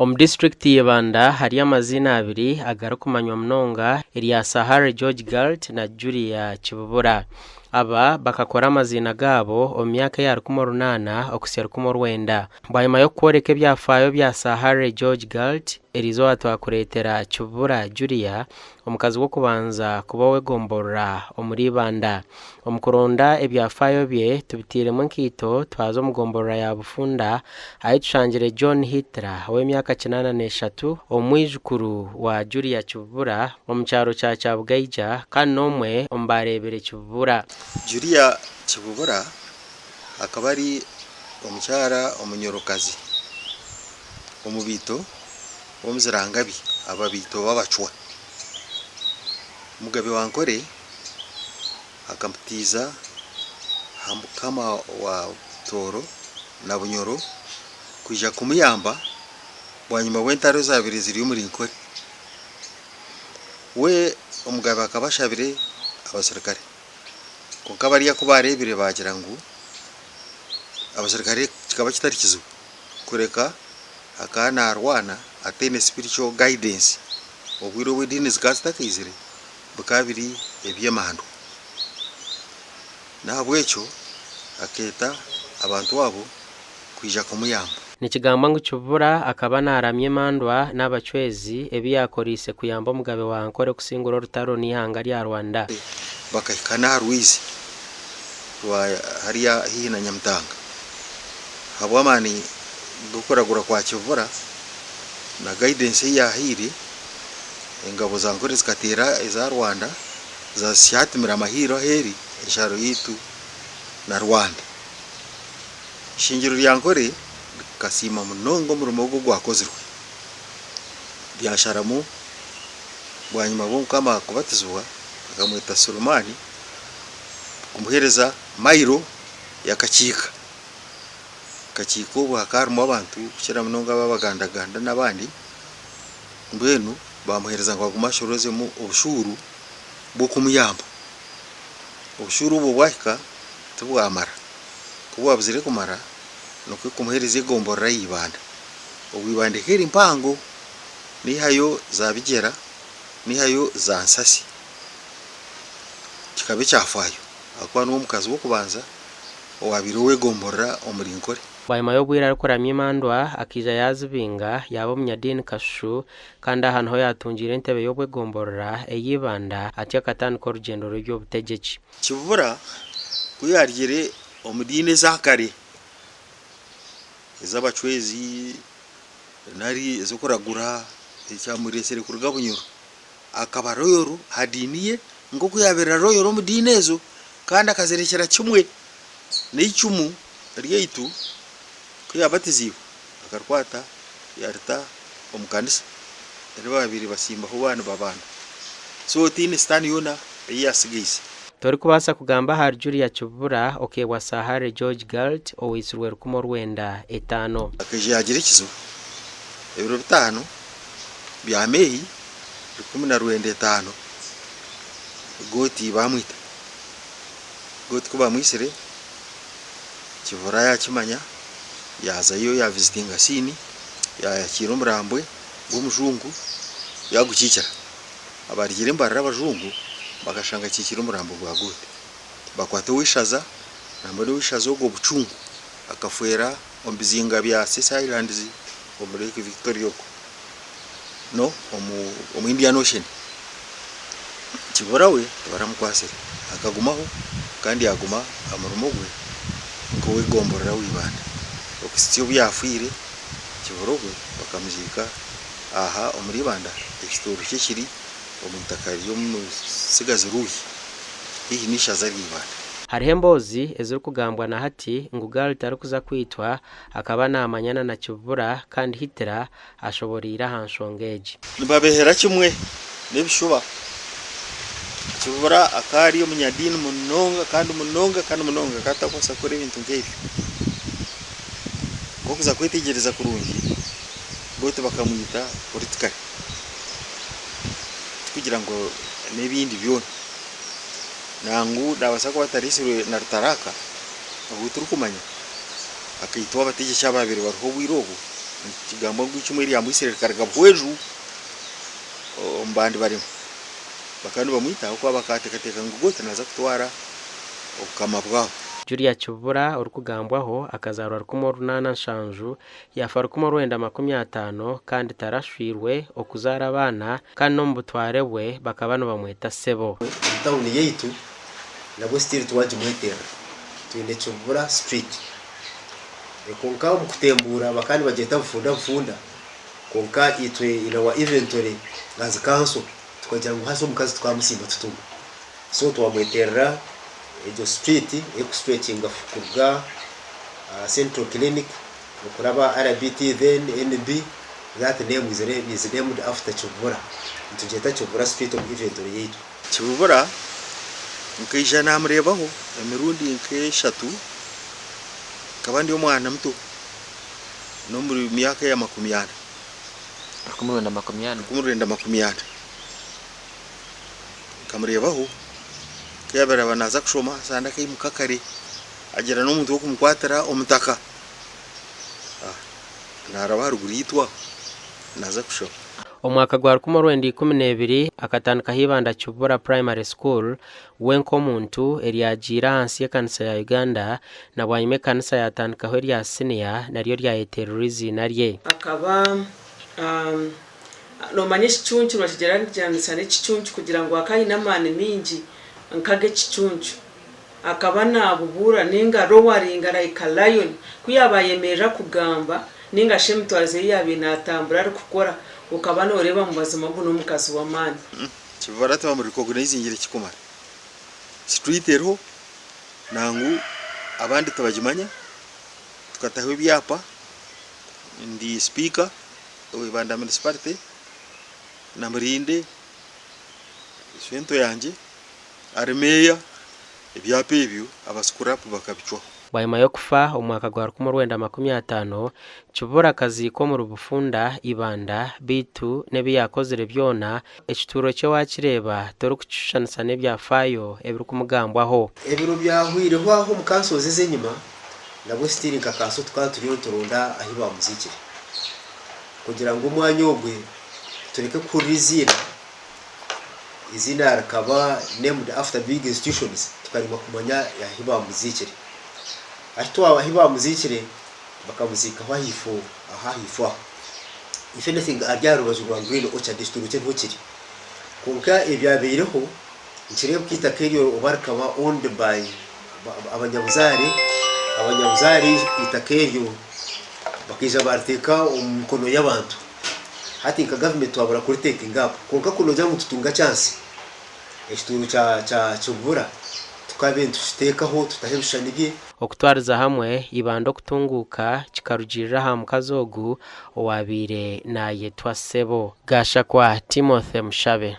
District y'Ibanda hari amazina abiri agarukumanywa mnonga Eliya Sahare George Galt na Julia Kibubura. Aba bakakora amazina gabo myaka ya 18 okusera 19 banyuma yo koreka byafayo bya Sahare George Galt erizo atwakuretera Kibubura Julia omukazi wo kubanza kuba wegomborra omuri Ibanda. Omukoronda ebyafayo bye tubitire mu nkito twazo mugomborra ya bufunda ayitushangire John Hitler w'emyaka 83 omwijukuru wa Julia Kibubura omucyaro cya Cyabugaija kandi nomwe ombarebere Kibubura. Julia Kibubura akaba ari omucyara omunyorokazi omubito omuzirangabi ababito babachwa. Mugabe wankore akamutiza kama wa Toro na Bunyoro kuja kumuyamba bwanyuma wentaro zabiri ziri muri nkore. We omugabe akabashabire abasirikare kokabariya kubarebire bagira ngo abasirikare kikaba kitari kizu kureka akana arwana atene spiritual guidance obwiro wedini zikazitakizire bukabiri ebyemahando nabwecho aketa abantu wabo kwija kumuyamba. Nikigamba ngo Kibubura akaba naramye mandwa n'abachwezi ebiyakorise kuyamba omugabe wankore kusingura rutaro n'ihanga lya Rwanda bakakana Ruizi wa hariya hina Nyamtanga habwamani gukoragura kwa Kibubura na guidance ya hiri engabo za nkore zikatera eza Rwanda za syatimira mahiro heri esharo yitu na Rwanda. Shingiro lya nkore kasima munongo murumo gwo gwakozirwe byasharamu bwanyuma bo kama kubatizwa akamwita Sulumani kumuhereza mayiro yakakika kachiko bwakarimo abantu kira munonga babagandaganda nabandi mbwenu bamuhereza ngo agumashoroze mu ubushuru bwo kumuyamba. Ubushuru bwo bwahika tubwamara kubwabuzire kumara no kumuhereza igomborra y'Ibanda ubwibandekera impango nihayo zabigera nihayo za nsasi kikabe cyafayo akwa n'umukazi wo kubanza owabiro wegomborra omurinkore. Banyuma yo bwira kuramye mandwa akija yazibinga yabo munyadini Kashu kandi ahantu ho yatungire entebe yo bwegomborra ey'Ibanda ati akatani ko rugendo ryo butegeki. Kibubura kuyarigere omudine zakare ezabachwezi nari ezokuragura ecyamuresere kuruga Bunyoro akaba royoro hadiniye ngo kuyabera royoro mudine ezo kandi akazerekera kimwe n'icumu ryeitu kuyabatiziwe akarwata yarita omukanisa ari babiri basimba ho bana babana so tini stand yona yasigise tori kubasa kugamba har Julia Kibubura okewa Sahare George Galt owisirwe rukumo rwenda etano akaje yagira ikizo ebiro bitano bya Mei 15 goti bamwita goti kuba mwisire Kibubura yakimanya yazayo ya visitinga sini ya kiro murambwe gumujungu yagukicara abarigire mbarara abajungu bakashanga kikiro murambo gwa gute bakwata wishaza nambone wishaza go bucungu akafuera ombizinga bya Sisa Islands omuri Victoria no omu Indian Ocean. Kibubura we baramukwasira akagumaho kandi yaguma amurumugwe ko wegomborera w'Ibanda okisityo byafire Kibubura we bakamuzika aha omuri Ibanda ekitoro cyekiri omuntakari yo musigaze ruhi hihi nishaza ry'Ibanda. Hariho embozi eziri kugambwa na hati ngo Galt ari kuza kwitwa akaba namanyana na Kibubura kandi Hitler ashoborira hanshongeje nibabehera kimwe nebishuba Kibubura akari omunyadini munonga kandi munonga katakwasa kore ibintu nk'ebyo ngo kuza kwitegereza kurungi bote bakamwita politikari kugira ngo nebindi byone nangu dawasako batarisirwe na Rutaraka ubuturu kumanya akitwa abategeka babiri bariho bwirogo kigambo ngw'ikimwe eri amwisire karga bweju ombandi barimo bakandi bamwita uko abakatekateka ngugote naza kutwara okama bwabo. Julia Kibubura urukugambwaho akazarwa rukumo runana nshanju yafa rukumo rwenda 50 kandi tarashwirwe okuzara abana kandi no mbutware bwe bakabano bamweta sebo. Town yeitu nabwo still tuwaje mwetera twinde Kibubura street konka mukutembura bakandi bageta bufunda konka itwe inawa inventory ngazi kanso tukagira ngo haso mukazi twamusimba tutuma so twamwetera ejo street expressing kuga central clinic ukuraba RBT then NB that name is named after Kibubura tujeta Kibubura street of inventory yeitu. Kibubura nkija namurebaho emirundi nk'eshatu kabandi omwana muto no muri myaka ya 80 makumyana kamurebaho kuyabera banaza kushoma sanda kai mukakare agira no muntu wo kumkwatara omutaka naraba haruguriyitwa naza kushoma. Omwaka gwa 2012 akatandika hibanda Kibubura Primary School wenko muntu eriyagira hansi y'ekanisa ya Uganda na bwanyime kanisa yatandikaho erya senior naryo rya terrorism narye akaba no manye kichunchu bakigeranira n'ekichunchu kugira ngo akayi namane mingi nkage kichunchu akaba nabubura ninga rowaringa like a lion kuyabayemera kugamba ninga shemtwaze yabina atambura ari gukora ukabana ureba mu bazima bwo mukazi wa mani. Kibubura twa recognize ingire kikomara street ero nangu abandi tabajimanya tukataho ibyapa ndi speaker wibanda municipality namurinde swento yanje armeya ibyapa ibyo abascrap bakabicwa. Bayima yo kufa omwaka gwa 2015 Kibubura akazi ko mu rubufunda ibanda bitu nebiyakozere byona ekituro cyo wakireba toro kucushanisa nebyafayo ebiri kumugambwaho ebiro byahwireho aho mukansoze zenyuma nabwo stili kakaso twaturiyo turunda ahiba muzikire kugira ngo umwanya ogwe tureke kurizira izina arkaba named after big institutions tukarima kumanya yahiba muzikire atwa ahiba muzikire bakamuzika aho hifo if anything aryarubaje rwa Green Orchard district ntukiri konka ebyabereho nkire bwita keriyo ubarkaba owned by abanyabuzari itakeriyo bakija barteka umukono y'abantu hati nka government wabura kuri taking up konka kuno jangu tutunga chance ekituru cha Kibubura tukabintu tutekaho tutahebushanibye okutwariza hamwe ibando kutunguka kikarugirira ha mukazogu owabire na yetwa sebo gasha kwa Timothy Mushabe.